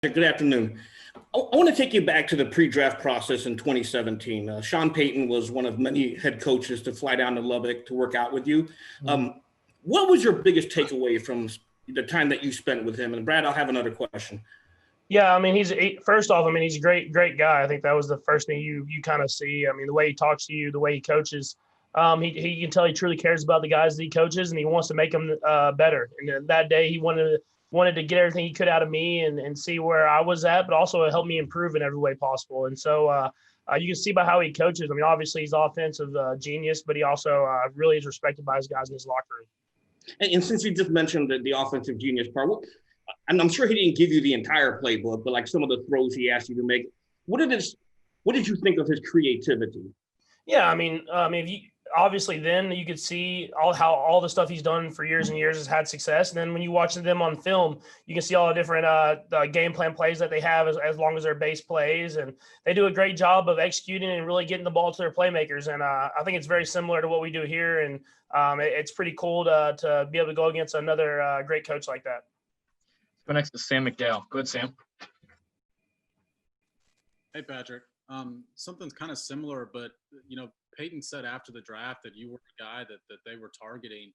Good afternoon. I want to take you back to the pre-draft process in 2017. Sean Payton was one of many head coaches to fly down to Lubbock to work out with you. What was your biggest takeaway from the time that you spent with him? And Brad, I'll have another question. Yeah, I mean, first off, I mean, he's a great guy. I think that was the first thing you kind of see. I mean, the way he talks to you, the way he coaches, he can tell he truly cares about the guys that he coaches, and he wants to make them better. And that day, he wanted to get everything he could out of me and see where I was at, but also help me improve in every way possible. And so you can see by how he coaches. I mean, obviously he's offensive genius, but he also really is respected by his guys in his locker room. And since you just mentioned the offensive genius part, and I'm sure he didn't give you the entire playbook, but like some of the throws he asked you to make, what did you think of his creativity? Yeah, I mean, obviously then you could see how all the stuff he's done for years and years has had success. And then when you watch them on film, you can see all the different game plan plays that they have as long as they're base plays. And they do a great job of executing and really getting the ball to their playmakers. And I think it's very similar to what we do here. And it's pretty cool to be able to go against another great coach like that. Let's go next to Sam McDowell. Go ahead, Sam. Hey, Patrick. Something's kind of similar, but, Peyton said after the draft that you were the guy that they were targeting.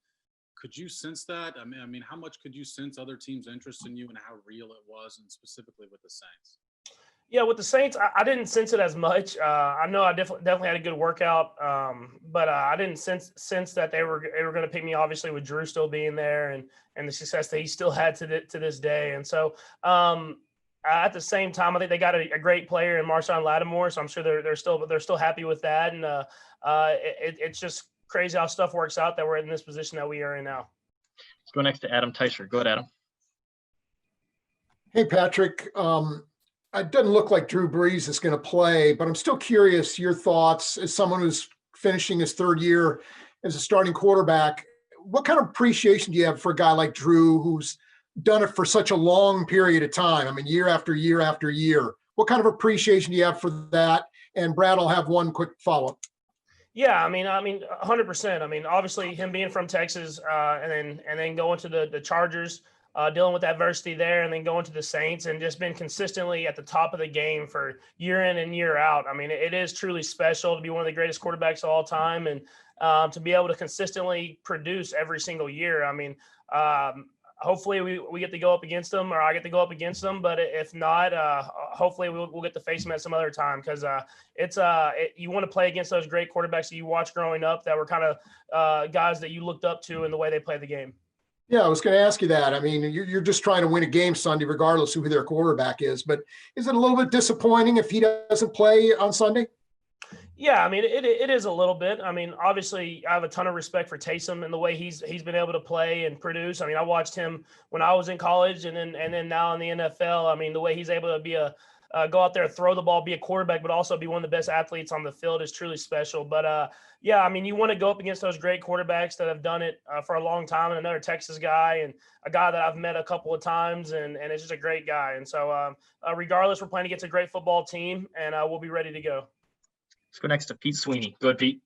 Could you sense that? I mean, how much could you sense other teams' interest in you and how real it was, and specifically with the Saints? Yeah, with the Saints, I didn't sense it as much. I know I definitely had a good workout, but I didn't sense that they were going to pick me. Obviously, with Drew still being there and the success that he still had to this day, and so at the same time, I think they got a great player in Marshawn Lattimore, so I'm sure they're still happy with that. And it's just crazy how stuff works out that we're in this position that we are in now. Let's go next to Adam Teicher. Go ahead, Adam. Hey, Patrick. It doesn't look like Drew Brees is going to play, but I'm still curious your thoughts as someone who's finishing his third year as a starting quarterback. What kind of appreciation do you have for a guy like Drew who's done it for such a long period of time? I mean, year after year after year. What kind of appreciation do you have for that? And Brad, I'll have one quick follow-up. Yeah, I mean, 100%. I mean, obviously him being from Texas and then going to the Chargers, dealing with adversity there, and then going to the Saints and just been consistently at the top of the game for year in and year out. I mean, it is truly special to be one of the greatest quarterbacks of all time and to be able to consistently produce every single year. I mean, hopefully we get to go up against them, or I get to go up against them. But if not, hopefully we'll get to face them at some other time, because you want to play against those great quarterbacks that you watched growing up that were kind of guys that you looked up to in the way they play the game. Yeah, I was going to ask you that. I mean, you're just trying to win a game Sunday, regardless of who their quarterback is. But is it a little bit disappointing if he doesn't play on Sunday? Yeah, I mean, it is a little bit. I mean, obviously, I have a ton of respect for Taysom and the way he's been able to play and produce. I mean, I watched him when I was in college and then now in the NFL. I mean, the way he's able to be go out there, throw the ball, be a quarterback, but also be one of the best athletes on the field is truly special. But yeah, I mean, you want to go up against those great quarterbacks that have done it for a long time, and another Texas guy and a guy that I've met a couple of times, and it's just a great guy. And so regardless, we're playing against a great football team, and we'll be ready to go. Let's go next to Pete Sweeney. Go ahead, Pete.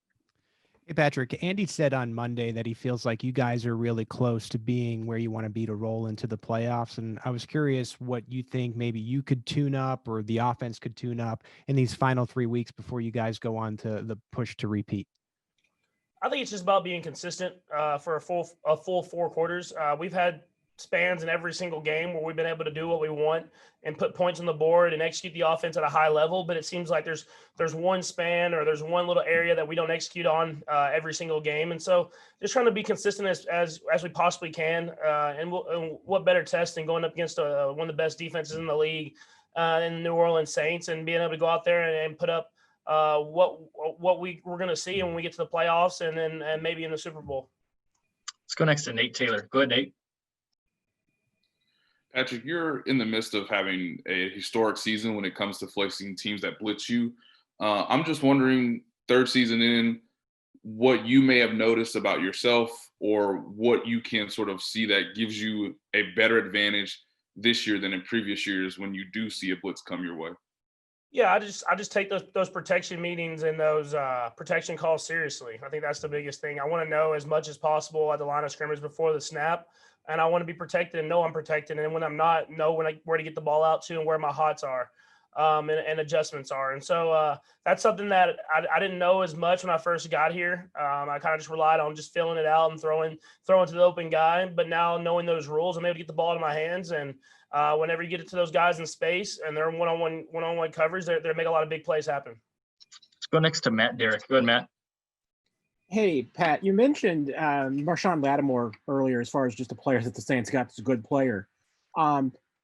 Hey, Patrick. Andy said on Monday that he feels like you guys are really close to being where you want to be to roll into the playoffs. And I was curious what you think maybe you could tune up or the offense could tune up in these final 3 weeks before you guys go on to the push to repeat. I think it's just about being consistent for a full 4 quarters. We've had spans in every single game where we've been able to do what we want and put points on the board and execute the offense at a high level. But it seems like there's one span or there's one little area that we don't execute on every single game. And so just trying to be consistent as we possibly can. And what better test than going up against one of the best defenses in the league in the New Orleans Saints, and being able to go out there and put up what we're going to see when we get to the playoffs and maybe in the Super Bowl. Let's go next to Nate Taylor. Go ahead, Nate. Patrick, you're in the midst of having a historic season when it comes to facing teams that blitz you. I'm just wondering, third season in, what you may have noticed about yourself or what you can sort of see that gives you a better advantage this year than in previous years when you do see a blitz come your way. Yeah, I just take those protection meetings and those protection calls seriously. I think that's the biggest thing. I want to know as much as possible at the line of scrimmage before the snap. and I want to be protected and know I'm protected. And when I'm not, know where to get the ball out to and where my hots are. And adjustments are. And so that's something that I didn't know as much when I first got here. I kind of just relied on just filling it out and throwing to the open guy. But now knowing those rules, I'm able to get the ball into my hands. And whenever you get it to those guys in space and they're in one-on-one coverage, they make a lot of big plays happen. Let's go next to Matt Derrick. Go ahead, Matt. Hey, Pat, you mentioned Marshawn Lattimore earlier as far as just a player that the Saints got as a good player.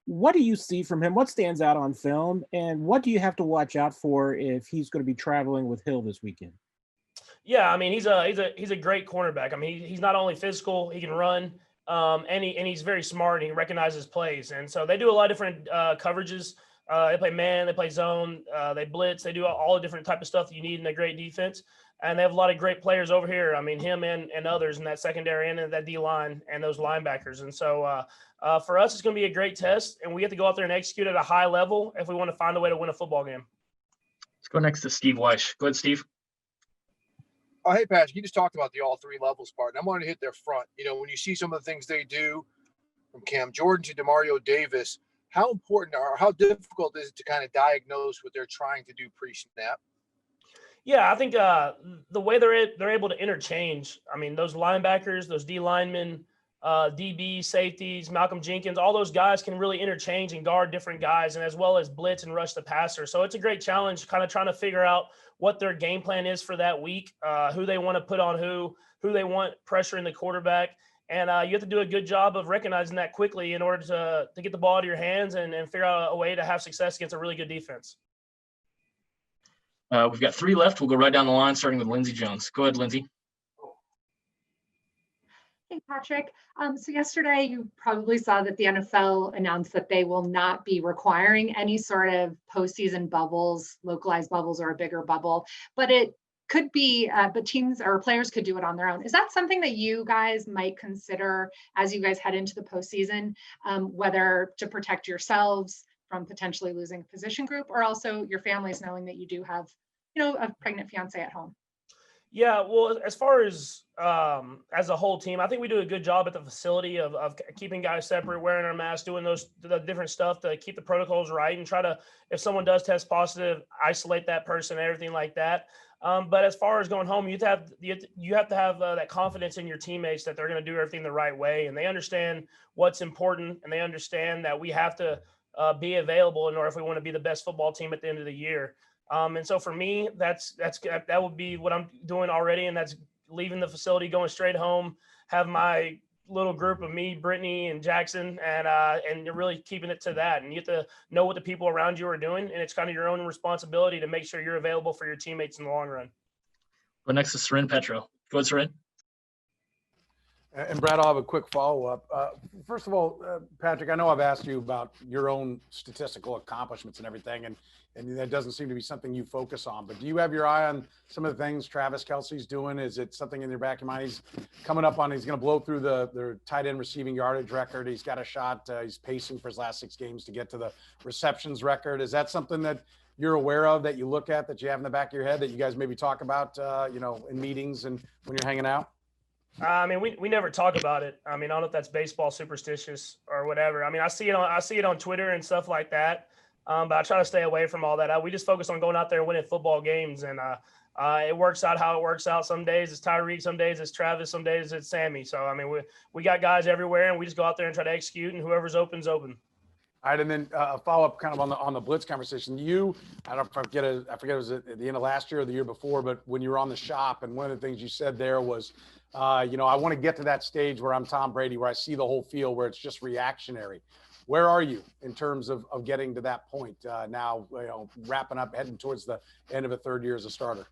What do you see from him? What stands out on film? And what do you have to watch out for if he's going to be traveling with Hill this weekend? Yeah, I mean, he's a great cornerback. I mean, he's not only physical, he can run, and he's very smart and he recognizes plays. And so they do a lot of different coverages. They play man, they play zone, they blitz, they do all the different type of stuff that you need in a great defense. And they have a lot of great players over here. I mean, him and others in that secondary and in that D-line and those linebackers. And so for us, it's going to be a great test, and we have to go out there and execute at a high level if we want to find a way to win a football game. Let's go next to Steve Weish. Go ahead, Steve. Oh, hey, Patrick, you just talked about the all three levels part, and I wanted to hit their front. You know, when you see some of the things they do from Cam Jordan to Demario Davis, how important or how difficult is it to kind of diagnose what they're trying to do pre-snap? Yeah, I think the way they're able to interchange, I mean, those linebackers, those D linemen, DB, safeties, Malcolm Jenkins, all those guys can really interchange and guard different guys, and as well as blitz and rush the passer. So it's a great challenge, kind of trying to figure out what their game plan is for that week, who they want to put on who they want pressuring the quarterback. And you have to do a good job of recognizing that quickly in order to get the ball out of your hands and figure out a way to have success against a really good defense. We've got three left. We'll go right down the line, starting with Lindsey Jones. Go ahead, Lindsey. Hey, Patrick. So yesterday you probably saw that the NFL announced that they will not be requiring any sort of postseason bubbles, localized bubbles, or a bigger bubble, but it could be, but teams or players could do it on their own. Is that something that you guys might consider as you guys head into the postseason, whether to protect yourselves from potentially losing a position group, or also your families knowing that you do have, a pregnant fiance at home? Yeah, well, as far as a whole team, I think we do a good job at the facility of keeping guys separate, wearing our masks, doing the different stuff to keep the protocols right, and try to, if someone does test positive, isolate that person, everything like that. But as far as going home, you have to have that confidence in your teammates that they're going to do everything the right way, and they understand what's important, and they understand that we have to be available in order if we want to be the best football team at the end of the year. And so for me, that would be what I'm doing already, and that's leaving the facility, going straight home, have my little group of me, Brittany, and Jackson, and you're really keeping it to that. And you have to know what the people around you are doing, and it's kind of your own responsibility to make sure you're available for your teammates in the long run. Go next to Seren Petro. Go ahead, Seren. And Brad, I'll have a quick follow-up. First of all, Patrick, I know I've asked you about your own statistical accomplishments and everything, and that doesn't seem to be something you focus on. But do you have your eye on some of the things Travis Kelce's doing? Is it something in your back of your mind? He's coming up on, he's going to blow through the tight end receiving yardage record. He's got a shot. He's pacing for his last 6 games to get to the receptions record. Is that something that you're aware of, that you look at, that you have in the back of your head, that you guys maybe talk about, in meetings and when you're hanging out? I mean, we never talk about it. I mean, I don't know if that's baseball superstitious or whatever. I mean, I see it on Twitter and stuff like that. But I try to stay away from all that. We just focus on going out there and winning football games, and it works out how it works out. Some days it's Tyreek, some days it's Travis, some days it's Sammy. So I mean, we got guys everywhere, and we just go out there and try to execute, and whoever's open's open. All right, and then a follow-up kind of on the blitz conversation. I forget it was at the end of last year or the year before, but when you were on the shop, and one of the things you said there was, I want to get to that stage where I'm Tom Brady, where I see the whole field, where it's just reactionary. Where are you in terms of getting to that point now, wrapping up, heading towards the end of a third year as a starter?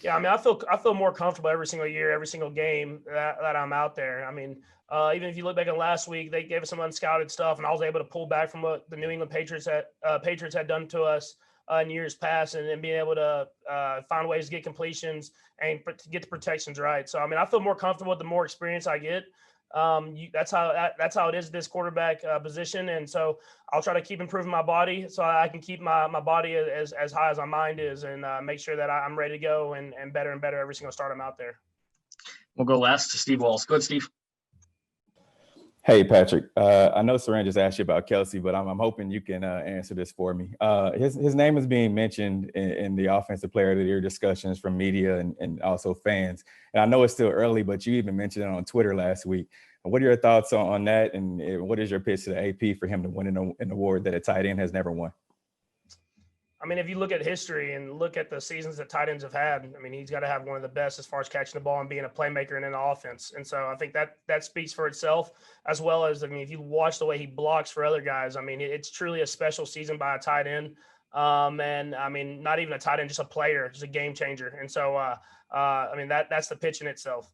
Yeah, I mean, I feel more comfortable every single year, every single game that I'm out there. I mean, even if you look back at last week, they gave us some unscouted stuff, and I was able to pull back from what the New England Patriots had done to us in years past, and being able to find ways to get completions and to get the protections right. So, I mean, I feel more comfortable with the more experience I get. That's how it is this quarterback position, and so I'll try to keep improving my body so I can keep my body as high as my mind is, and make sure that I'm ready to go and better every single start I'm out there. We'll go last to Steve Walls. Go ahead, Steve. Hey, Patrick. I know Saran just asked you about Kelce, but I'm hoping you can answer this for me. His name is being mentioned in the offensive player of the year discussions from media and also fans. And I know it's still early, but you even mentioned it on Twitter last week. What are your thoughts on that? And what is your pitch to the AP for him to win an award that a tight end has never won? I mean, if you look at history and look at the seasons that tight ends have had, I mean, he's got to have one of the best as far as catching the ball and being a playmaker in an offense. And so I think that speaks for itself, as well as, I mean, if you watch the way he blocks for other guys, I mean, it's truly a special season by a tight end. And I mean, not even a tight end, just a player, just a game changer. And so, I mean, that's the pitch in itself.